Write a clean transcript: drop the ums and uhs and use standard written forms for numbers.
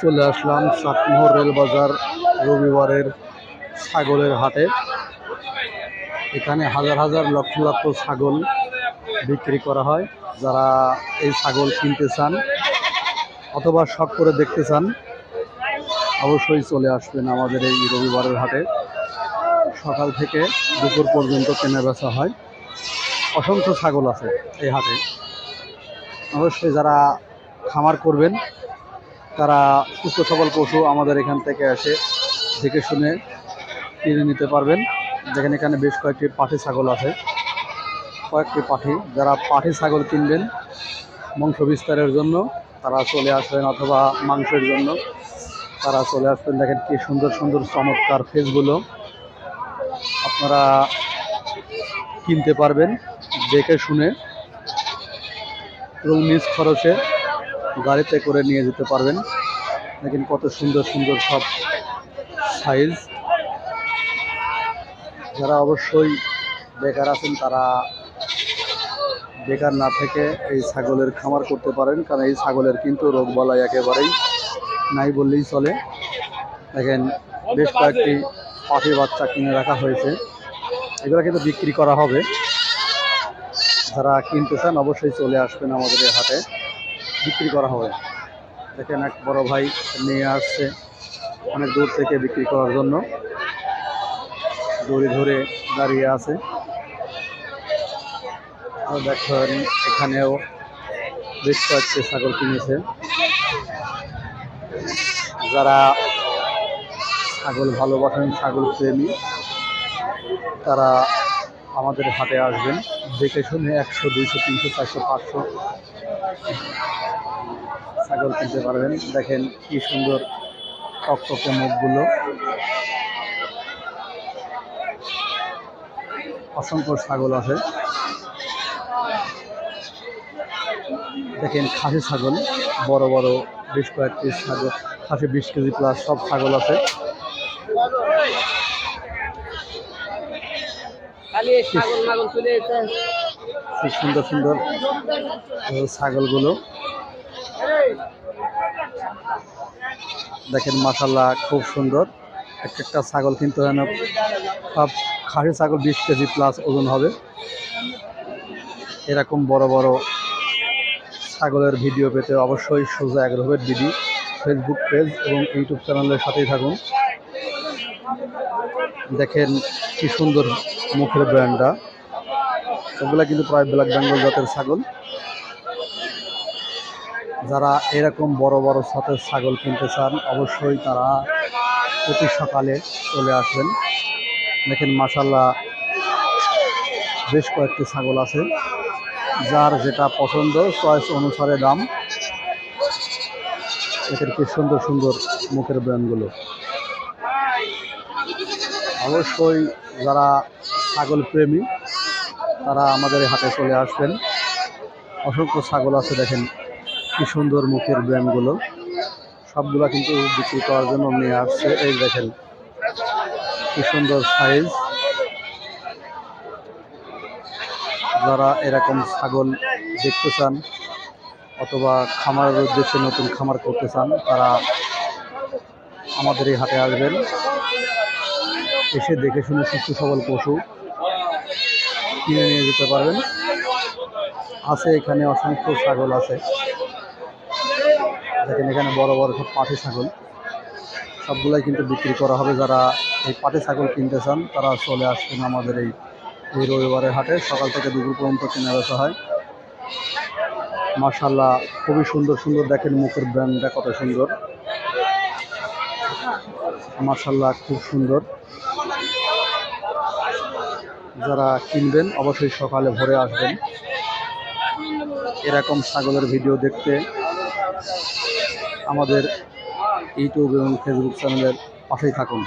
চলে আসলাম চাটমোহর রেলবাজার রবিবারের ছাগলের হাটে। এখানে হাজার হাজার লক্ষ লক্ষ ছাগল বিক্রি করা হয়। যারা এই ছাগল কিনতে চান অথবা শখ করে দেখতে চান অবশ্যই চলে আসবেন আমাদের এই রবিবারের হাটে। সকাল থেকে দুপুর পর্যন্ত কেনা বেচা হয়। অসংখ্য ছাগল আছে এই হাটে। অবশ্যই যারা খামার করবেন তারা সুস্থ সবল পশু আমাদের এখান থেকে এসে দেখে শুনে কিনে নিতে পারবেন। যেখানে এখানে বেশ কয়েকটি পাঠি ছাগল আছে, কয়েকটি পাঠি। যারা পাঠি ছাগল কিনবেন বংশ বিস্তারের জন্য তারা চলে আসবেন, অথবা মাংসের জন্য তারা চলে আসবেন। দেখেন কি সুন্দর সুন্দর চমৎকার ফেসগুলো আপনারা কিনতে পারবেন দেখে শুনে, এবং নিজ খরচে গাড়িতে করে নিয়ে যেতে পারবেন। দেখেন কত সুন্দর সুন্দর সব সাইজ। যারা অবশ্যই বেকার আছেন তারা বেকার না থেকে এই ছাগলের খামার করতে পারেন, কারণ এই ছাগলের কিন্তু রোগ বালাই একেবারেই নাই বললেই চলে। দেখেন বেশ কয়েকটি পাঠি বাচ্চা কিনে রাখা হয়েছে, এগুলো কিন্তু বিক্রি করা হবে। যারা কিনতে চান অবশ্যই চলে আসবেন আমাদের এই হাটে, বিক্রি করা হবে। দেখেন এক বড় ভাই নিয়ে আসছে অনেক দূর থেকে বিক্রি করার জন্য, দড়ি ধরে দাঁড়িয়ে আছে। আর দেখেন এখানেও বেশ কয়েকটি ছাগল কিনেছে। যারা ছাগল ভালোবাসেন, ছাগল প্রেমী, তারা আমাদের হাটে আসবেন। দেখে শুনে 100, 200, 300, 400, 500 ছাগল কিনতে পারবেন। দেখেন কি সুন্দর টকটকে মুখগুলো। অসংখ্য ছাগল আছে। দেখেন খাসি ছাগল বড় বড় বেশ কয়েকটি ছাগল, খাসি 20 কেজি প্লাস সব ছাগল আছে। খুব সুন্দর সুন্দর ছাগলগুলো দেখেন, মাশাআল্লাহ খুব সুন্দর। একটা ছাগল কিন্তু সব খাসি ছাগল 20 কেজি প্লাস ওজন হবে। এরকম বড় বড় ছাগলের ভিডিও পেতে অবশ্যই সোজা এগ্রোভেট বিডি ফেসবুক পেজ এবং ইউটিউব চ্যানেলের সাথেই থাকুন। দেখেন কি সুন্দর মুখের ব্র্যান্ডটা, এগুলা কিন্তু প্রায় ব্ল্যাক বেঙ্গল জাতের ছাগল। যারা এরকম বড় বড় জাতের ছাগল কিনতে চান অবশ্যই তারা প্রতি সকালে চলে আসবেন। দেখেন মাশাআল্লাহ বেশ কয়েকটি ছাগল আছে, যার যেটা পছন্দ চয়েস অনুসারে দাম। দেখেন কি সুন্দর সুন্দর মুখের ব্র্যান্ডগুলো। অবশ্যই যারা ছাগল প্রেমী তারা আমাদের হাটে চলে আসবেন। অসংখ্য ছাগল আছে, দেখেন কি সুন্দর মুখের ব্র্যান্ডগুলো। সবগুলা কিন্তু বিক্রি করার জন্য নিয়ে আসছে। এই দেখেন কি সুন্দর সাইজ। যারা এরকম ছাগল দেখতে চান অথবা খামারের উদ্দেশ্যে নতুন খামার করতে চান তারা আমাদের এই হাটে আসবেন। এসে দেখে শুনে সুস্থ সবল পশু কিনে নিয়ে যেতে পারবেন। আছে এখানে অসংখ্য ছাগল আছে। দেখেন এখানে বড় বড় সব পাঠি ছাগল, সবগুলাই কিন্তু বিক্রি করা হবে। যারা এই পাঠি ছাগল কিনতে চান তারা চলে আসবেন আমাদের এই রবিবারের হাটে। সকাল থেকে দুপুর পর্যন্ত কেনা বেচা হয়। মাশাআল্লাহ খুবই সুন্দর সুন্দর। দেখেন মুখের ব্র্যান্ডটা কত সুন্দর, মাশাআল্লাহ খুব সুন্দর। যারা কিনবেন অবশ্যই সকালে ভোরে আসবেন এরকম ছাগলের ভিডিও দেখতে। আমাদের ইউটিউব এবং ফেসবুক চ্যানেলের পাশেই থাকুন।